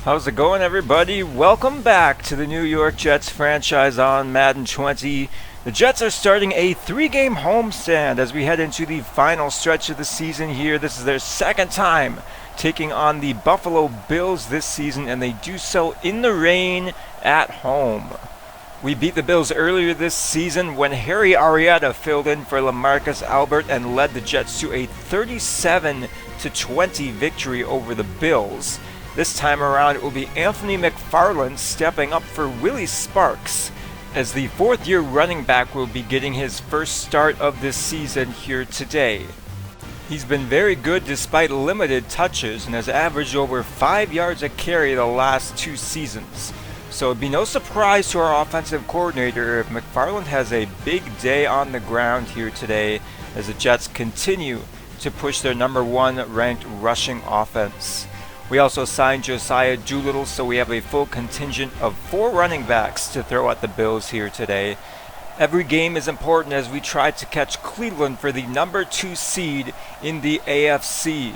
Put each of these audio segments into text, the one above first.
How's it going, everybody? Welcome back to the New York Jets franchise on Madden 20. The Jets are starting a 3-game homestand as we head into the final stretch of the season here. This is their second time taking on the Buffalo Bills this season, and they do so in the rain at home. We beat the Bills earlier this season when Harry Arrieta filled in for LaMarcus Albert and led the Jets to a 37-20 victory over the Bills. This time around, it will be Anthony McFarland's stepping up for Willie Sparks, as the fourth-year running back will be getting his first start of this season here today. He's been very good despite limited touches and has averaged over 5 yards a carry the last 2 seasons. So it'd be no surprise to our offensive coordinator if McFarland has a big day on the ground here today as the Jets continue to push their #1 ranked rushing offense. We also signed Josiah Doolittle, so we have a full contingent of 4 running backs to throw at the Bills here today. Every game is important as we try to catch Cleveland for the #2 seed in the AFC.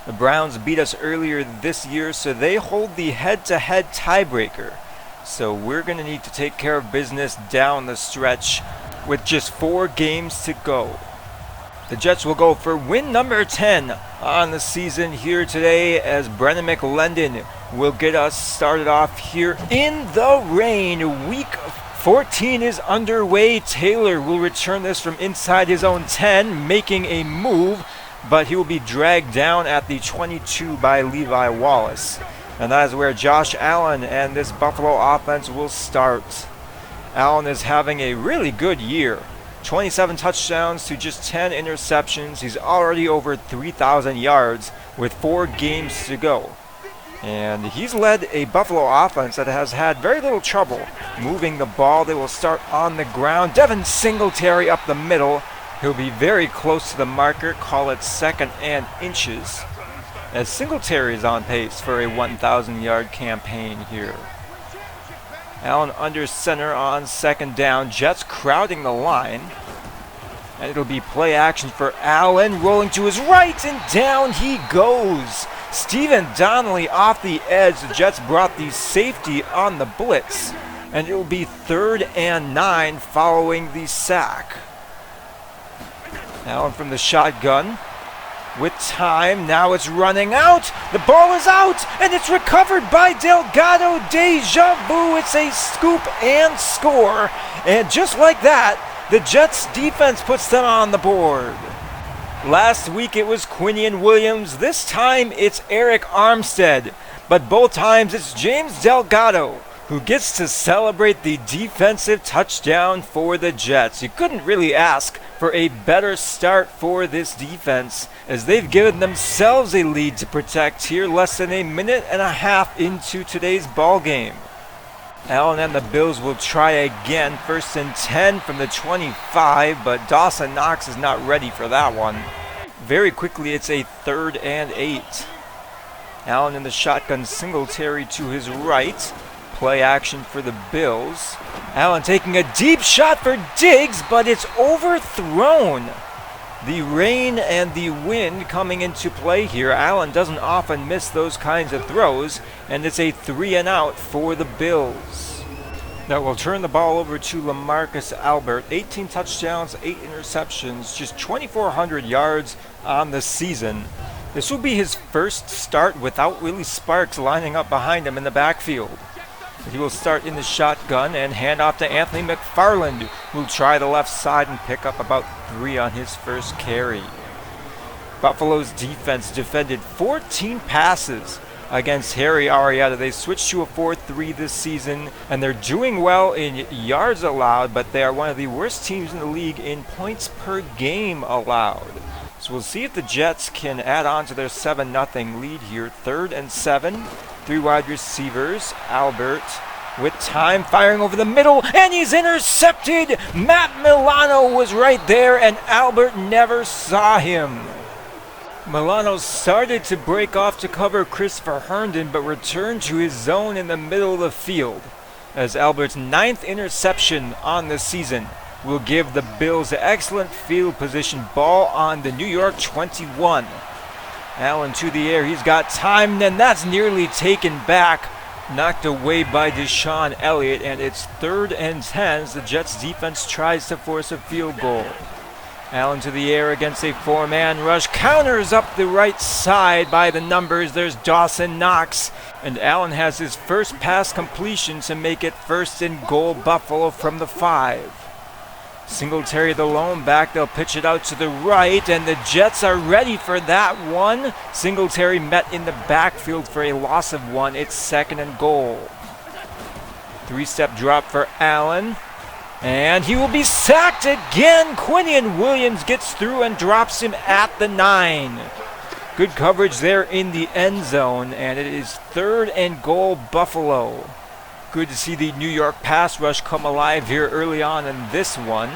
The Browns beat us earlier this year, so they hold the head-to-head tiebreaker. So we're going to need to take care of business down the stretch with just 4 games to go. The Jets will go for win number 10 on the season here today as Brennan McLendon will get us started off here in the rain. Week 14 is underway. Taylor will return this from inside his own 10, making a move, but he will be dragged down at the 22 by Levi Wallace. And that is where Josh Allen and this Buffalo offense will start. Allen is having a really good year. 27 touchdowns to just 10 interceptions. He's already over 3,000 yards with 4 games to go. And he's led a Buffalo offense that has had very little trouble moving the ball. They will start on the ground. Devin Singletary up the middle. He'll be very close to the marker. Call it 2nd and inches, as Singletary is on pace for a 1,000-yard campaign here. Allen under center on 2nd down. Jets crowding the line. And it'll be play action for Allen, rolling to his right, and down he goes. Stephen Donnelly off the edge. The Jets brought the safety on the blitz. And it will be 3rd and 9 following the sack. Allen from the shotgun. With time, now it's running out. The ball is out, and it's recovered by Delgado. Deja vu. It's a scoop and score. And just like that, the Jets defense puts them on the board. Last week it was Quinion Williams. This time it's Eric Armstead. But both times it's James Delgado who gets to celebrate the defensive touchdown for the Jets. You couldn't really ask for a better start for this defense, as they've given themselves a lead to protect here less than a minute and a half into today's ball game. Allen and the Bills will try again. 1st and 10 from the 25, but Dawson Knox is not ready for that one. Very quickly it's a 3rd and 8. Allen in the shotgun, Singletary to his right. Play action for the Bills. Allen taking a deep shot for Diggs, but it's overthrown. The rain and the wind coming into play here. Allen doesn't often miss those kinds of throws, and it's a 3 and out for the Bills. Now we'll turn the ball over to LaMarcus Albert. 18 touchdowns, 8 interceptions, just 2,400 yards on the season. This will be his first start without Willie Sparks lining up behind him in the backfield. He will start in the shotgun and hand off to Anthony McFarland, who will try the left side and pick up about 3 on his first carry. Buffalo's defense defended 14 passes against Harry Arrieta. They switched to a 4-3 this season, and they're doing well in yards allowed, but they are one of the worst teams in the league in points per game allowed. So we'll see if the Jets can add on to their 7-0 lead here. 3rd and 7. 3 wide receivers. Albert with time, firing over the middle, and he's intercepted. Matt Milano was right there, and Albert never saw him. Milano started to break off to cover Christopher Herndon, but returned to his zone in the middle of the field, as Albert's 9th interception on the season will give the Bills excellent field position. Ball on the New York 21. Allen to the air. He's got time, and that's nearly taken back. Knocked away by Deshaun Elliott, and it's 3rd and 10 as the Jets defense tries to force a field goal. Allen to the air against a 4-man rush. Counters up the right side by the numbers. There's Dawson Knox. And Allen has his first pass completion to make it 1st and goal, Buffalo from the 5. Singletary the lone back. They'll pitch it out to the right, and the Jets are ready for that one. Singletary met in the backfield for a loss of 1. It's 2nd and goal. 3-step drop for Allen, and he will be sacked again. Quinnen Williams gets through and drops him at the 9. Good coverage there in the end zone, and it is 3rd and goal, Buffalo. Good to see the New York pass rush come alive here early on in this one.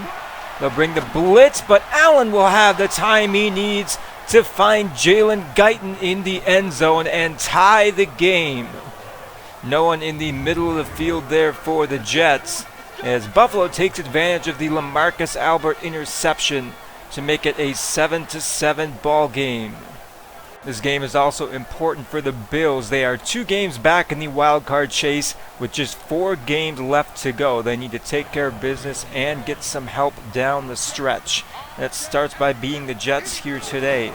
They'll bring the blitz, but Allen will have the time he needs to find Jalen Guyton in the end zone and tie the game. No one in the middle of the field there for the Jets, as Buffalo takes advantage of the LaMarcus Albert interception to make it a 7-7 ball game. This game is also important for the Bills. They are 2 games back in the wild card chase with just 4 games left to go. They need to take care of business and get some help down the stretch. That starts by beating the Jets here today.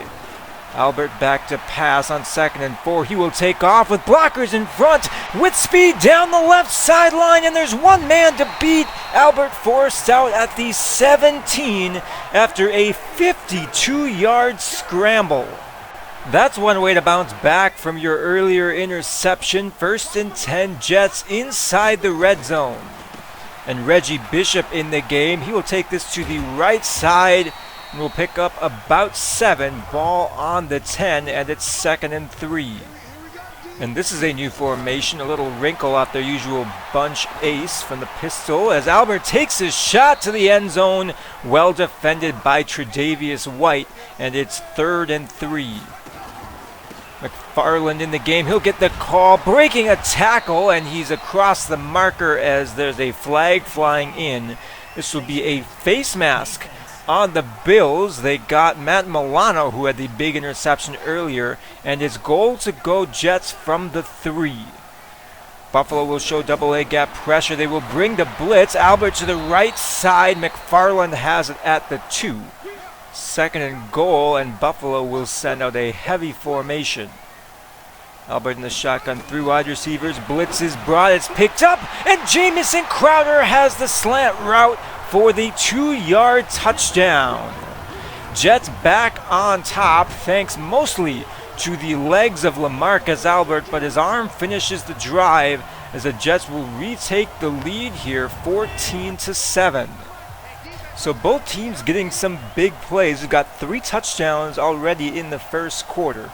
Albert back to pass on 2nd and 4. He will take off with blockers in front with speed down the left sideline, and there's one man to beat. Albert forced out at the 17 after a 52-yard scramble. That's one way to bounce back from your earlier interception. 1st and 10 Jets inside the red zone. And Reggie Bishop in the game. He will take this to the right side and will pick up about 7. Ball on the 10, and it's 2nd and 3. And this is a new formation, a little wrinkle off their usual bunch ace from the pistol as Albert takes his shot to the end zone. Well defended by Tre'Davious White, and it's 3rd and 3. McFarland in the game. He'll get the call, breaking a tackle, and he's across the marker as there's a flag flying in. This will be a face mask on the Bills. They got Matt Milano, who had the big interception earlier, and it's goal to go Jets from the 3. Buffalo will show double A gap pressure. They will bring the blitz. Albert to the right side. McFarland has it at the 2. 2nd and goal, and Buffalo will send out a heavy formation. Albert in the shotgun, 3 wide receivers. Blitz is brought, it's picked up, and Jamison Crowder has the slant route for the 2-yard touchdown. Jets back on top thanks mostly to the legs of LaMarcus Albert, but his arm finishes the drive as the Jets will retake the lead here 14-7. So both teams getting some big plays. We've got 3 touchdowns already in the first quarter.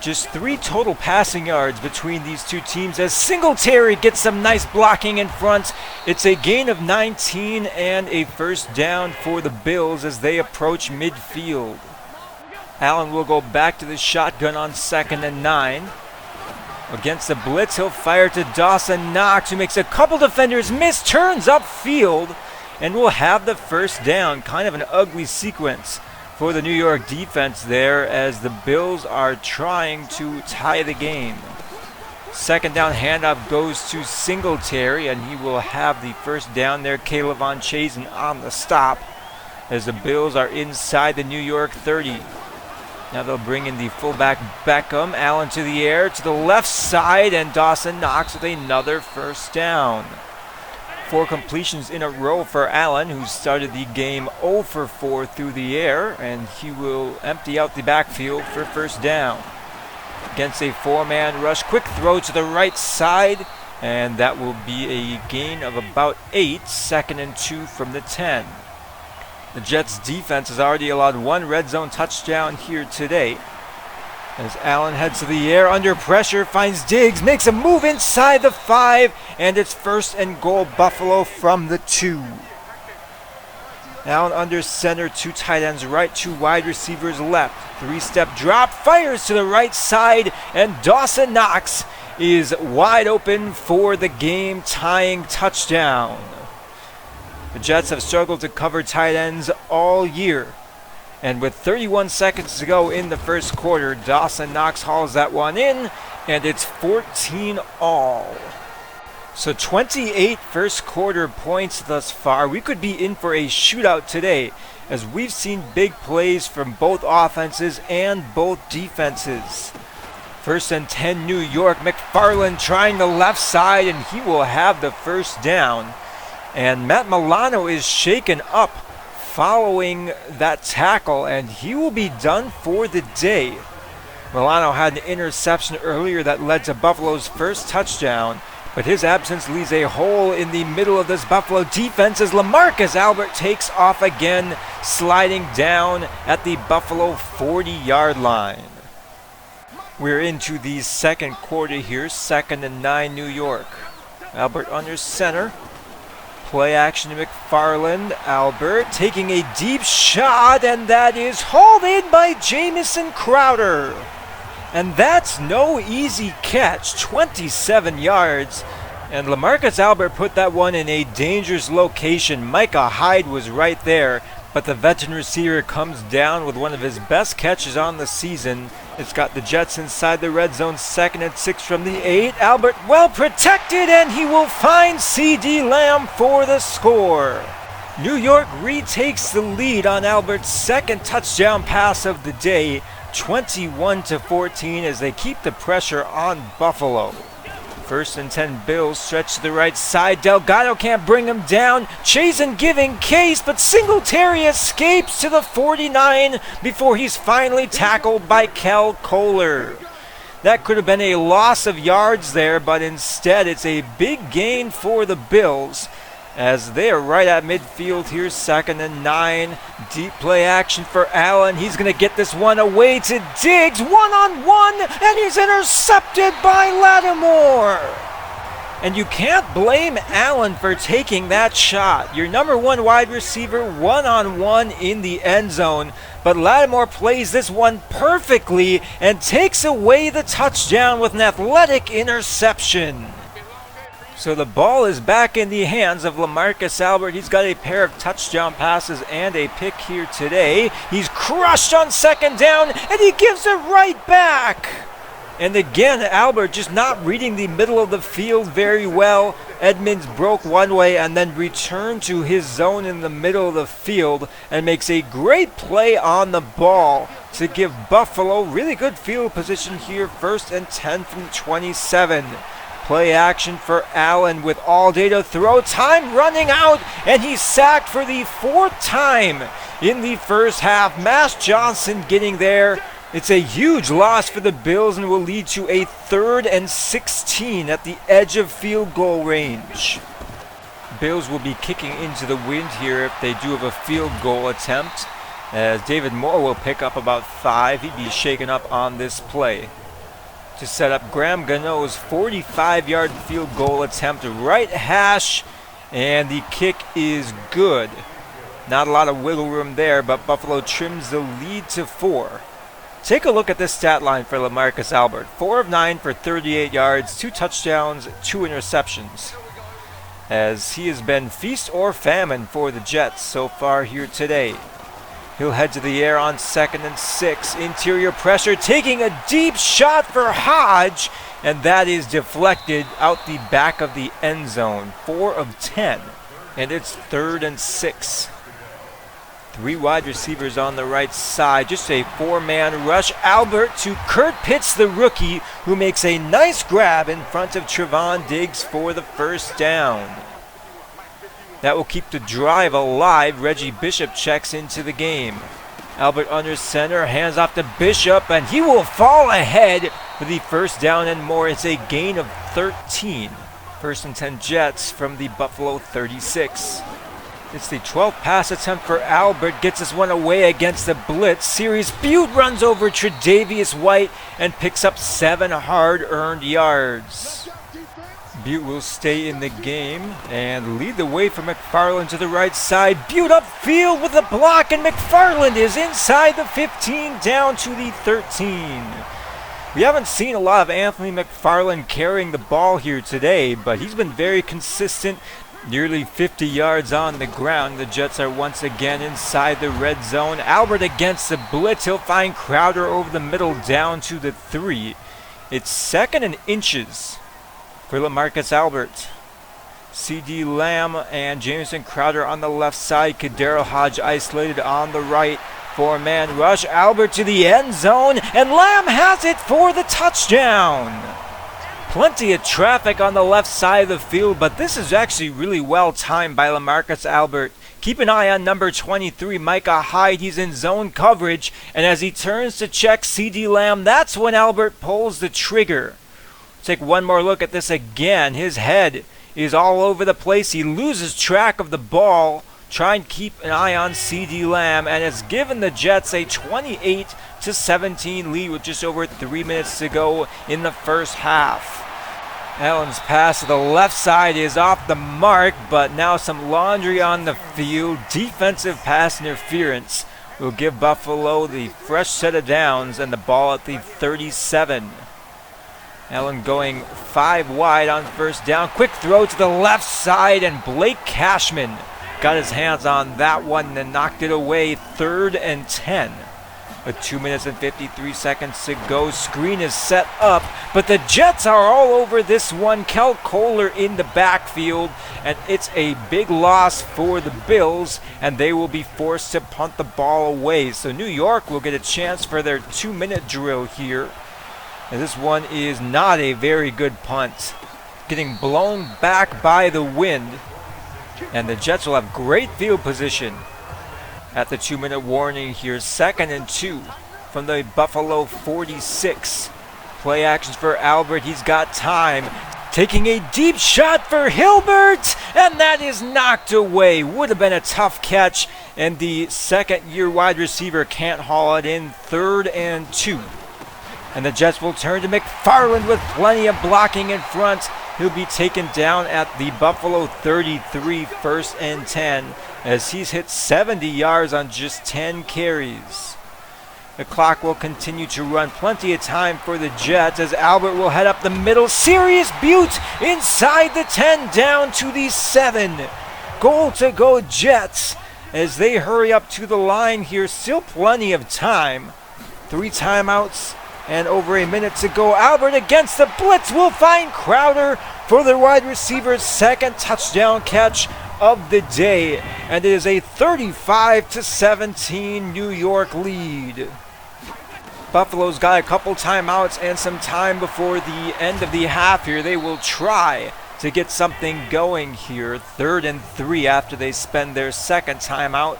Just 3 total passing yards between these 2 teams as Singletary gets some nice blocking in front. It's a gain of 19 and a first down for the Bills as they approach midfield. Allen will go back to the shotgun on 2nd and 9. Against the blitz, he'll fire to Dawson Knox, who makes a couple defenders miss, turns upfield, and will have the first down. Kind of an ugly sequence for the New York defense there as the Bills are trying to tie the game. 2nd down handoff goes to Singletary, and he will have the first down there. Kaylavon Chazen on the stop as the Bills are inside the New York 30. Now they'll bring in the fullback Beckham. Allen to the air, to the left side, and Dawson Knox with another first down. 4 completions in a row for Allen, who started the game 0 for 4 through the air, and he will empty out the backfield for first down. Against a 4-man rush, quick throw to the right side, and that will be a gain of about 8, 2nd and 2 from the 10. The Jets defense has already allowed 1 red zone touchdown here today. As Allen heads to the air under pressure, finds Diggs, makes a move inside the 5, and it's 1st and goal Buffalo from the 2. Allen under center, 2 tight ends right, 2 wide receivers left. 3-step drop, fires to the right side, and Dawson Knox is wide open for the game-tying touchdown. The Jets have struggled to cover tight ends all year. And with 31 seconds to go in the first quarter, Dawson Knox hauls that one in, and it's 14 all. So 28 first quarter points thus far. We could be in for a shootout today, as we've seen big plays from both offenses and both defenses. First and 10 New York. McFarland trying the left side, and he will have the first down. And Matt Milano is shaken up following that tackle, and he will be done for the day. Milano had an interception earlier that led to Buffalo's first touchdown, but his absence leaves a hole in the middle of this Buffalo defense as LaMarcus Albert takes off again, sliding down at the Buffalo 40-yard line. We're into the second quarter here, 2nd and 9 New York. Albert under center. Play action to McFarland. Albert taking a deep shot, and that is hauled in by Jamison Crowder. And that's no easy catch, 27 yards. And LaMarcus Albert put that one in a dangerous location. Micah Hyde was right there, but the veteran receiver comes down with one of his best catches on the season. It's got the Jets inside the red zone, 2nd and 6 from the 8. Albert well protected, and he will find C.D. Lamb for the score. New York retakes the lead on Albert's second touchdown pass of the day, 21-14, as they keep the pressure on Buffalo. First and 10 Bills, stretch to the right side. Delgado can't bring him down. Chazen giving case, but Singletary escapes to the 49 before he's finally tackled by Kel Kohler. That could have been a loss of yards there, but instead it's a big gain for the Bills as they are right at midfield here, 2nd and 9. Deep play action for Allen. He's going to get this one away to Diggs, one-on-one, and he's intercepted by Lattimore. And you can't blame Allen for taking that shot. Your number one wide receiver, one-on-one in the end zone. But Lattimore plays this one perfectly and takes away the touchdown with an athletic interception. So the ball is back in the hands of LaMarcus Albert. He's got a pair of touchdown passes and a pick here today. He's crushed on 2nd down, and he gives it right back. And again, Albert just not reading the middle of the field very well. Edmonds broke one way and then returned to his zone in the middle of the field and makes a great play on the ball to give Buffalo really good field position here. 1st and 10 from 27. Play action for Allen with all day to throw. Time running out, and he's sacked for the 4th time in the first half. Mass Johnson getting there. It's a huge loss for the Bills and will lead to a 3rd and 16 at the edge of field goal range. Bills will be kicking into the wind here if they do have a field goal attempt, as David Moore will pick up about 5. He'd be shaken up on this play to set up Graham Gano's 45-yard field goal attempt, right hash, and the kick is good. Not a lot of wiggle room there, but Buffalo trims the lead to 4. Take a look at this stat line for LaMarcus Albert. 4 of 9 for 38 yards, 2 touchdowns, 2 interceptions, as he has been feast or famine for the Jets so far here today. He'll head to the air on 2nd and 6. Interior pressure, taking a deep shot for Hodge, and that is deflected out the back of the end zone. 4 of 10, and it's 3rd and 6. 3 wide receivers on the right side. Just a 4-man rush. Albert to Kurt Pitts, the rookie, who makes a nice grab in front of Trevon Diggs for the first down. That will keep the drive alive. Reggie Bishop checks into the game. Albert under center, hands off to Bishop, and he will fall ahead for the first down and more. It's a gain of 13. 1st and 10 Jets from the Buffalo 36. It's the 12th pass attempt for Albert. Gets this one away against the blitz. Sirius Butte runs over Tre'Davious White and picks up 7 hard-earned yards. Butte will stay in the game and lead the way for McFarland to the right side. Butte upfield with a block, and McFarland is inside the 15 down to the 13. We haven't seen a lot of Anthony McFarland carrying the ball here today, but he's been very consistent. Nearly 50 yards on the ground. The Jets are once again inside the red zone. Albert against the blitz. He'll find Crowder over the middle down to the 3. It's 2nd and inches for LaMarcus Albert. C.D. Lamb and Jamison Crowder on the left side. Kadero Hodge isolated on the right. 4-man rush. Albert to the end zone, and Lamb has it for the touchdown. Plenty of traffic on the left side of the field, but this is actually really well timed by LaMarcus Albert. Keep an eye on number 23, Micah Hyde. He's in zone coverage, and as he turns to check C.D. Lamb, that's when Albert pulls the trigger. Take one more look at this again. His head is all over the place. He loses track of the ball. Try and keep an eye on C.D. Lamb, and it's given the Jets a 28-17 lead with just over 3 minutes to go in the first half. Allen's pass to the left side is off the mark, but now some laundry on the field. Defensive pass interference will give Buffalo the fresh set of downs and the ball at the 37. Allen going 5 wide on first down. Quick throw to the left side, and Blake Cashman got his hands on that one and knocked it away. 3rd and 10. With 2 minutes and 53 seconds to go. Screen is set up, but the Jets are all over this one. Kel Kohler in the backfield, and it's a big loss for the Bills, and they will be forced to punt the ball away. So New York will get a chance for their 2-minute drill here. And this one is not a very good punt. Getting blown back by the wind, and the Jets will have great field position. At the 2-minute warning here, 2nd and 2 from the Buffalo 46. Play actions for Albert. He's got time. Taking a deep shot for Hilbert, and that is knocked away. Would have been a tough catch, and the second-year wide receiver can't haul it in. 3rd and 2. And the Jets will turn to McFarland with plenty of blocking in front. He'll be taken down at the Buffalo 33, 1st and 10, as he's hit 70 yards on just 10 carries. The clock will continue to run. Plenty of time for the Jets as Albert will head up the middle. Serious Butte inside the 10 down to the 7. Goal to go Jets as they hurry up to the line here. Still plenty of time. 3 timeouts and over a minute to go. Albert against the blitz will find Crowder for the wide receiver's 2nd touchdown catch of the day. And it is a 35-17 New York lead. Buffalo's got a couple timeouts and some time before the end of the half here. They will try to get something going here. 3rd and 3 after they spend their 2nd timeout.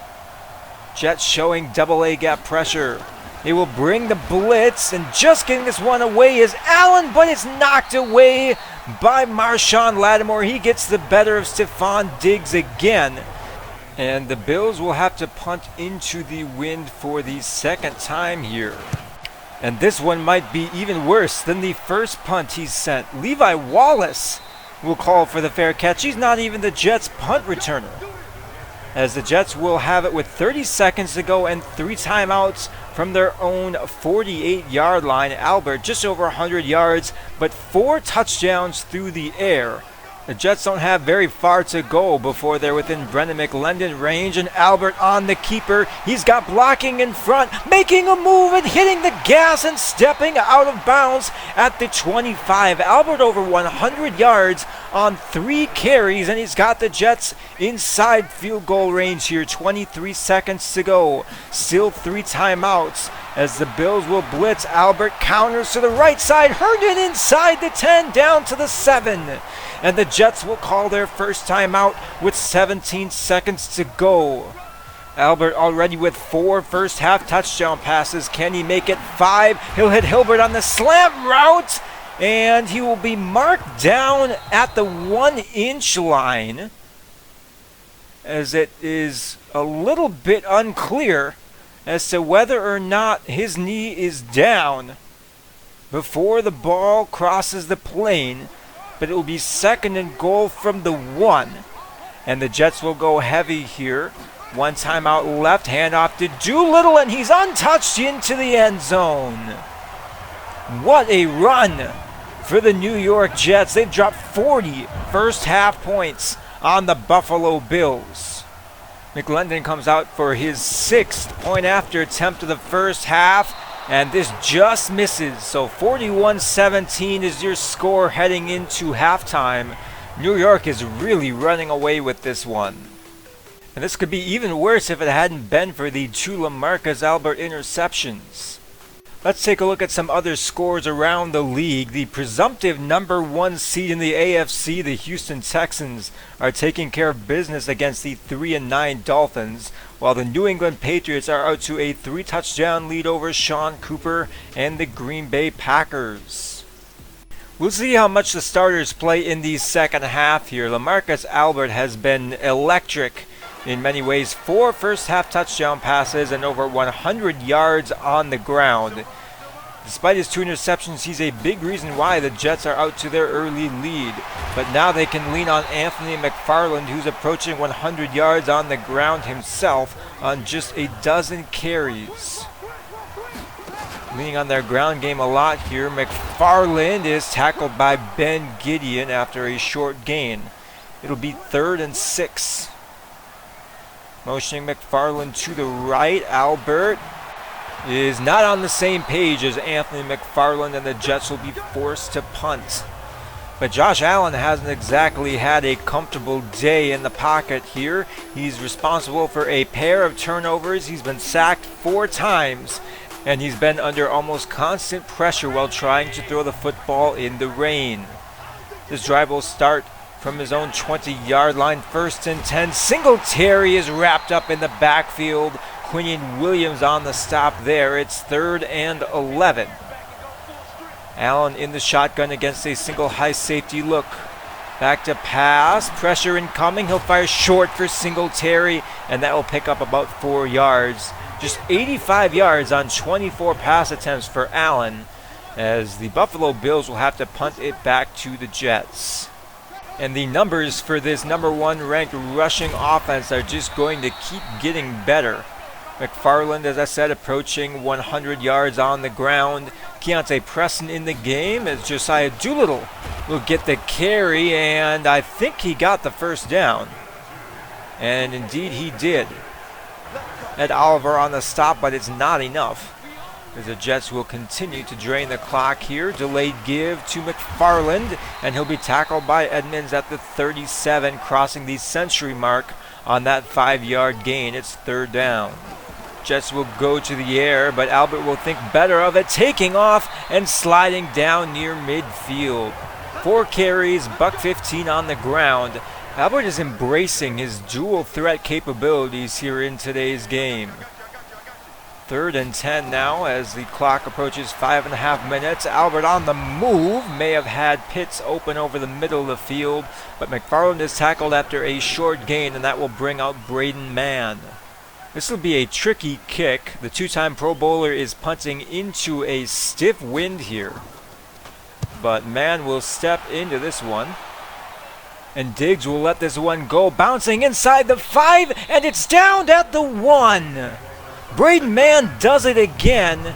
Jets showing double A gap pressure. They will bring the blitz, and just getting this one away is Allen, but it's knocked away by Marshawn Lattimore. He gets the better of Stephon Diggs again. And the Bills will have to punt into the wind for the 2nd time here. And this one might be even worse than the first punt he sent. Levi Wallace will call for the fair catch. He's not even the Jets' punt returner, as the Jets will have it with 30 seconds to go and 3 timeouts from their own 48-yard line. Albert just over 100 yards, but 4 touchdowns through the air. The Jets don't have very far to go before they're within Brendan McLendon range, and Albert on the keeper. He's got blocking in front, making a move and hitting the gas and stepping out of bounds at the 25. Albert over 100 yards on 3 carries, and he's got the Jets inside field goal range here. 23 seconds to go. Still 3 timeouts as the Bills will blitz. Albert counters to the right side. Herndon inside the 10 down to the 7. And the Jets will call their first timeout with 17 seconds to go. Albert already with 4 first half touchdown passes. Can he make it 5? He'll hit Hilbert on the slant route, and he will be marked down at the 1-inch line, as it is a little bit unclear as to whether or not his knee is down before the ball crosses the plane. But it will be 2nd and goal from the 1. And the Jets will go heavy here. 1 timeout left, handoff to Doolittle, and he's untouched into the end zone. What a run for the New York Jets. They've dropped 40 first half points on the Buffalo Bills. McLendon comes out for his 6th point after attempt of the first half, and this just misses. So 41-17 is your score heading into halftime. New York is really running away with this one. And this could be even worse if it hadn't been for the two LaMarcus Albert interceptions. Let's take a look at some other scores around the league. The presumptive number 1 seed in the AFC, the Houston Texans, are taking care of business against the 3-9 Dolphins, while the New England Patriots are out to a 3-touchdown lead over Sean Cooper and the Green Bay Packers. We'll see how much the starters play in the second half here. LaMarcus Albert has been electric in many ways. 4 first-half touchdown passes and over 100 yards on the ground. Despite his 2 interceptions, he's a big reason why the Jets are out to their early lead. But now they can lean on Anthony McFarland, who's approaching 100 yards on the ground himself on just a dozen carries. Leaning on their ground game a lot here. McFarland is tackled by Ben Gideon after a short gain. It'll be 3rd and 6. Motioning McFarland to the right. Albert is not on the same page as Anthony McFarland, and the Jets will be forced to punt. But Josh Allen hasn't exactly had a comfortable day in the pocket here. He's responsible for a pair of turnovers. He's been sacked 4 times, and he's been under almost constant pressure while trying to throw the football in the rain. This drive will start from his own 20-yard line. 1st and 10. Singletary is wrapped up in the backfield. Quinion Williams on the stop there. It's 3rd and 11. Allen in the shotgun against a single high safety look. Back to pass. Pressure incoming. He'll fire short for Singletary, and that will pick up about 4 yards. Just 85 yards on 24 pass attempts for Allen, as the Buffalo Bills will have to punt it back to the Jets. And the numbers for this number 1 ranked rushing offense are just going to keep getting better. McFarland, as I said, approaching 100 yards on the ground. Keontae Preston in the game as Josiah Doolittle will get the carry, and I think he got the first down. And indeed he did. Ed Oliver on the stop, but it's not enough, as the Jets will continue to drain the clock here. Delayed give to McFarland, and he'll be tackled by Edmonds at the 37, crossing the century mark on that 5-yard gain. It's 3rd down. Jets will go to the air, but Albert will think better of it, taking off and sliding down near midfield. 4 carries, $115 on the ground. Albert is embracing his dual threat capabilities here in today's game. 3rd and 10 now as the clock approaches 5.5 minutes. Albert on the move. May have had Pitts open over the middle of the field, but McFarland is tackled after a short gain, and that will bring out Braden Mann. This will be a tricky kick. The 2-time Pro Bowler is punting into a stiff wind here, but Mann will step into this one. And Diggs will let this one go, bouncing inside the 5, and it's down at the 1. Braden Mann does it again,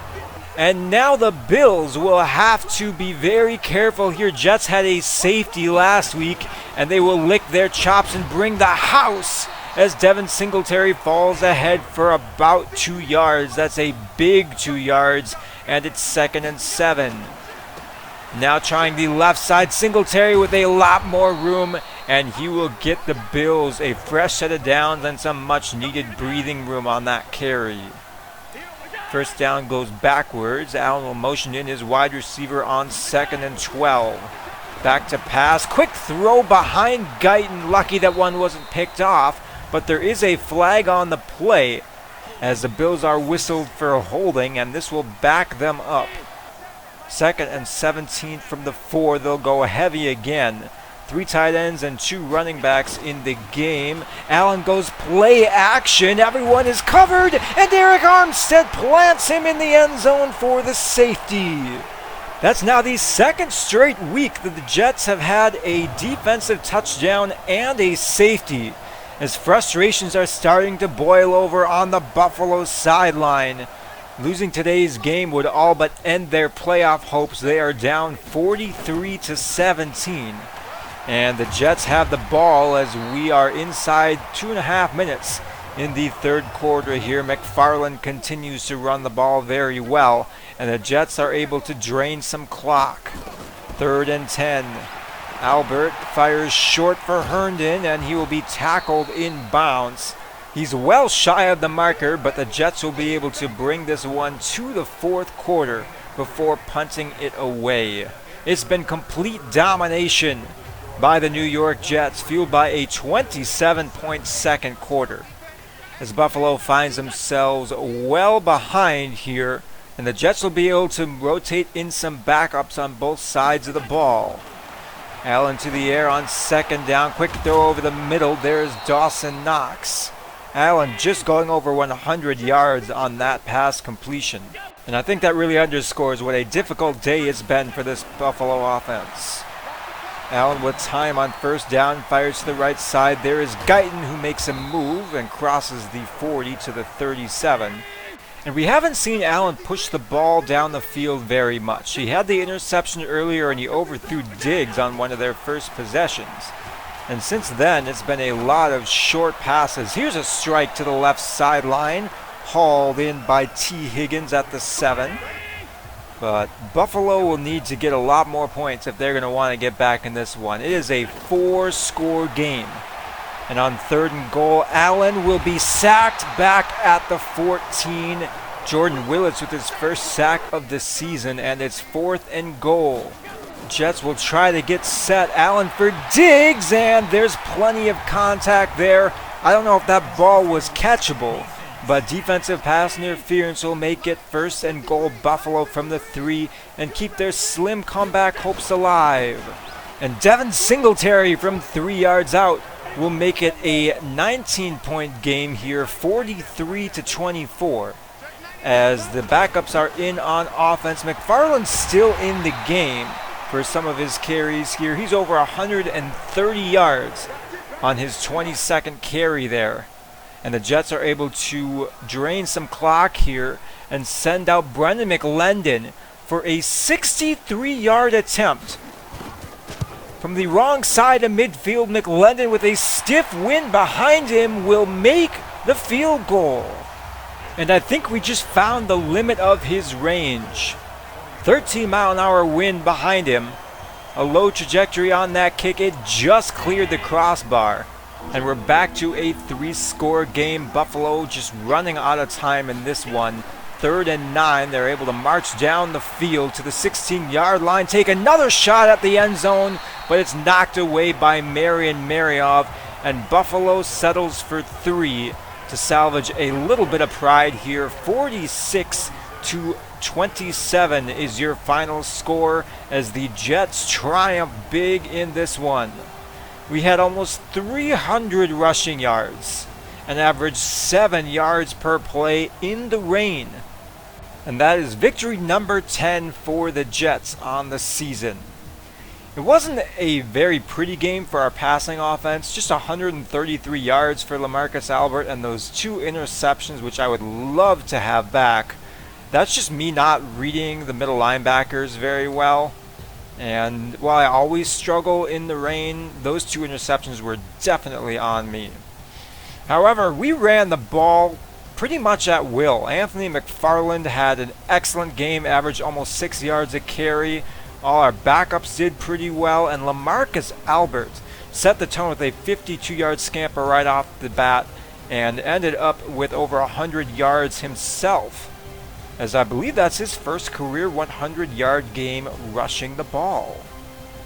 and now the Bills will have to be very careful here. Jets had a safety last week, and they will lick their chops and bring the house as Devin Singletary falls ahead for about 2 yards. That's a big 2 yards, and it's 2nd and 7. Now trying the left side, Singletary with a lot more room, and he will get the Bills a fresh set of downs and some much needed breathing room on that carry. First down goes backwards. Allen will motion in his wide receiver on 2nd and 12. Back to pass, quick throw behind Guyton. Lucky that one wasn't picked off, but there is a flag on the play as the Bills are whistled for holding, and this will back them up. 2nd and 17 from the 4. They'll go heavy again. 3 tight ends and 2 running backs in the game. Allen goes play action. Everyone is covered, and Eric Armstead plants him in the end zone for the safety. That's now the 2nd straight week that the Jets have had a defensive touchdown and a safety, as frustrations are starting to boil over on the Buffalo sideline. Losing today's game would all but end their playoff hopes. They are down 43-17. And the Jets have the ball as we are inside 2.5 minutes in the third quarter here. McFarland continues to run the ball very well, and the Jets are able to drain some clock. 3rd and 10. Albert fires short for Herndon, and he will be tackled in bounds. He's well shy of the marker, but the Jets will be able to bring this one to the fourth quarter before punting it away. It's been complete domination by the New York Jets, fueled by a 27-point second quarter, as Buffalo finds themselves well behind here, and the Jets will be able to rotate in some backups on both sides of the ball. Allen to the air on 2nd down, quick throw over the middle. There's Dawson Knox. Allen just going over 100 yards on that pass completion. And I think that really underscores what a difficult day it's been for this Buffalo offense. Allen with time on 1st down, fires to the right side. There is Guyton, who makes a move and crosses the 40 to the 37. And we haven't seen Allen push the ball down the field very much. He had the interception earlier and he overthrew Diggs on one of their first possessions. And since then, it's been a lot of short passes. Here's a strike to the left sideline, hauled in by T. Higgins at the 7. But Buffalo will need to get a lot more points if they're going to want to get back in this one. It is a 4-score game. And on 3rd and goal, Allen will be sacked back at the 14. Jordan Willis with his first sack of the season, and it's 4th and goal. Jets will try to get set. Allen for Diggs, and there's plenty of contact there. I don't know if that ball was catchable, but defensive pass interference will make it 1st and goal Buffalo from the 3 and keep their slim comeback hopes alive. And Devin Singletary from 3 yards out will make it a 19-point game here, 43 to 24. As the backups are in on offense, McFarland's still in the game for some of his carries here. He's over 130 yards on his 22nd carry there. And the Jets are able to drain some clock here and send out Brendan McLendon for a 63-yard attempt. From the wrong side of midfield, McLendon with a stiff wind behind him will make the field goal. And I think we just found the limit of his range. 13-mile-an-hour wind behind him. A low trajectory on that kick. It just cleared the crossbar. And we're back to a 3-score game. Buffalo just running out of time in this one. 3rd and 9. They're able to march down the field to the 16-yard line. Take another shot at the end zone, but it's knocked away by Marion Mariov. And Buffalo settles for 3 to salvage a little bit of pride here. 46 to 27 is your final score as the Jets triumph big in this one. We had almost 300 rushing yards, an average 7 yards per play in the rain. And that is victory number 10 for the Jets on the season. It wasn't a very pretty game for our passing offense, just 133 yards for LaMarcus Albert and those 2 interceptions, which I would love to have back. That's just me not reading the middle linebackers very well. And while I always struggle in the rain, those 2 interceptions were definitely on me. However, we ran the ball pretty much at will. Anthony McFarland had an excellent game, averaged almost 6 yards a carry. All our backups did pretty well, and LaMarcus Albert set the tone with a 52-yard scamper right off the bat and ended up with over 100 yards himself, as I believe that's his first career 100-yard game rushing the ball.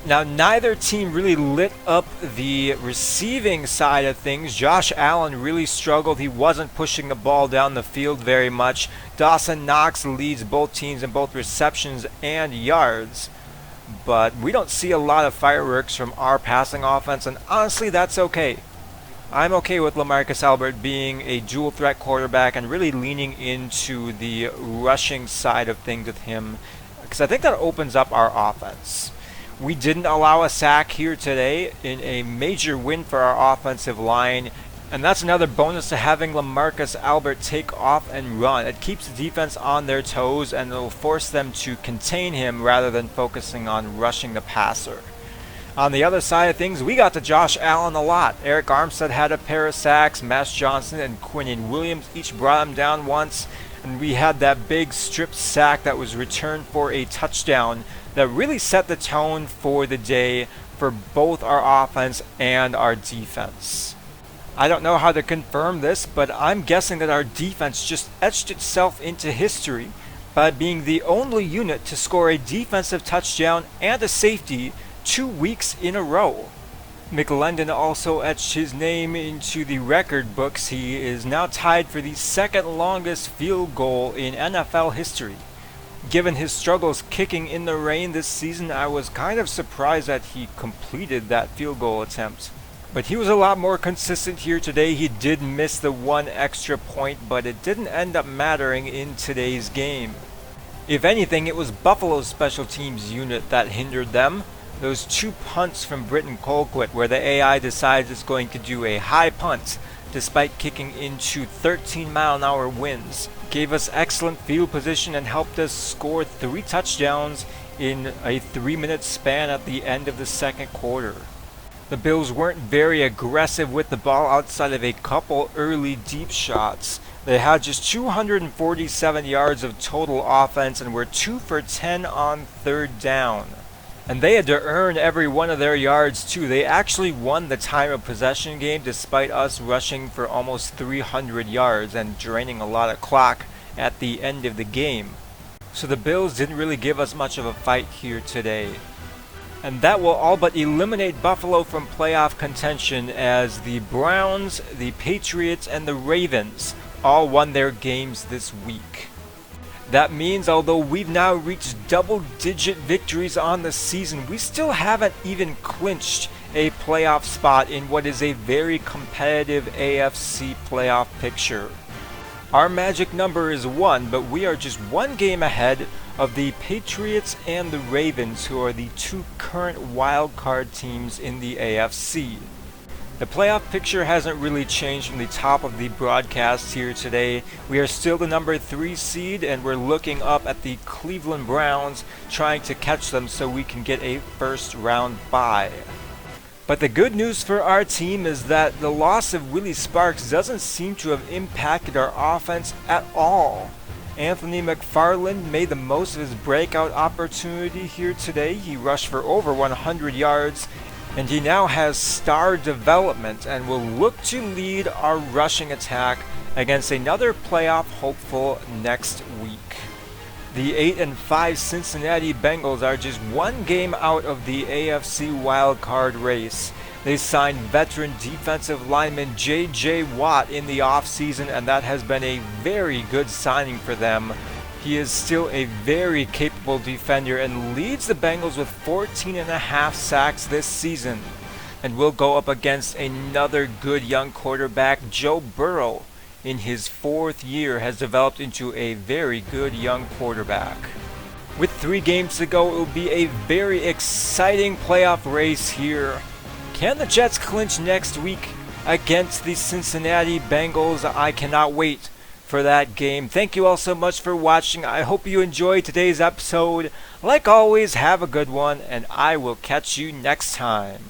Now, neither team really lit up the receiving side of things. Josh Allen really struggled. He wasn't pushing the ball down the field very much. Dawson Knox leads both teams in both receptions and yards. But we don't see a lot of fireworks from our passing offense, and honestly, that's okay. I'm okay with LaMarcus Albert being a dual threat quarterback and really leaning into the rushing side of things with him, because I think that opens up our offense. We didn't allow a sack here today in a major win for our offensive line, and that's another bonus to having LaMarcus Albert take off and run. It keeps the defense on their toes, and it'll force them to contain him rather than focusing on rushing the passer. On the other side of things, we got to Josh Allen a lot. Eric Armstead had a pair of sacks. Matt Johnson and Quinnen Williams each brought him down once. And we had that big strip sack that was returned for a touchdown that really set the tone for the day for both our offense and our defense. I don't know how to confirm this, but I'm guessing that our defense just etched itself into history by being the only unit to score a defensive touchdown and a safety 2 weeks in a row. McFarland's also etched his name into the record books. He is now tied for the second longest field goal in NFL history. Given his struggles kicking in the rain this season, I was kind of surprised that he completed that field goal attempt. But he was a lot more consistent here today. He did miss the one extra point, but it didn't end up mattering in today's game. If anything, it was Buffalo's special teams unit that hindered them. Those 2 punts from Britton Colquitt where the AI decides it's going to do a high punt despite kicking into 13-mile-an-hour winds gave us excellent field position and helped us score 3 touchdowns in a 3-minute span at the end of the second quarter. The Bills weren't very aggressive with the ball outside of a couple early deep shots. They had just 247 yards of total offense and were 2 for 10 on third down. And they had to earn every one of their yards too. They actually won the time of possession game despite us rushing for almost 300 yards and draining a lot of clock at the end of the game. So the Bills didn't really give us much of a fight here today. And that will all but eliminate Buffalo from playoff contention as the Browns, the Patriots, and the Ravens all won their games this week. That means although we've now reached double-digit victories on the season, we still haven't even clinched a playoff spot in what is a very competitive AFC playoff picture. Our magic number is 1, but we are just 1 game ahead of the Patriots and the Ravens, who are the 2 current wild card teams in the AFC. The playoff picture hasn't really changed from the top of the broadcast here today. We are still the number 3 seed and we're looking up at the Cleveland Browns trying to catch them so we can get a first round bye. But the good news for our team is that the loss of Willie Sparks doesn't seem to have impacted our offense at all. Anthony McFarland made the most of his breakout opportunity here today. He rushed for over 100 yards. And he now has star development and will look to lead our rushing attack against another playoff hopeful next week. The 8-5 Cincinnati Bengals are just 1 game out of the AFC wildcard race. They signed veteran defensive lineman J.J. Watt in the offseason, and that has been a very good signing for them. He is still a very capable defender and leads the Bengals with 14.5 sacks this season. And will go up against another good young quarterback. Joe Burrow, in his 4th year, has developed into a very good young quarterback. With 3 games to go, it will be a very exciting playoff race here. Can the Jets clinch next week against the Cincinnati Bengals? I cannot wait for that game. Thank you all so much for watching. I hope you enjoyed today's episode. Like always, have a good one, and I will catch you next time.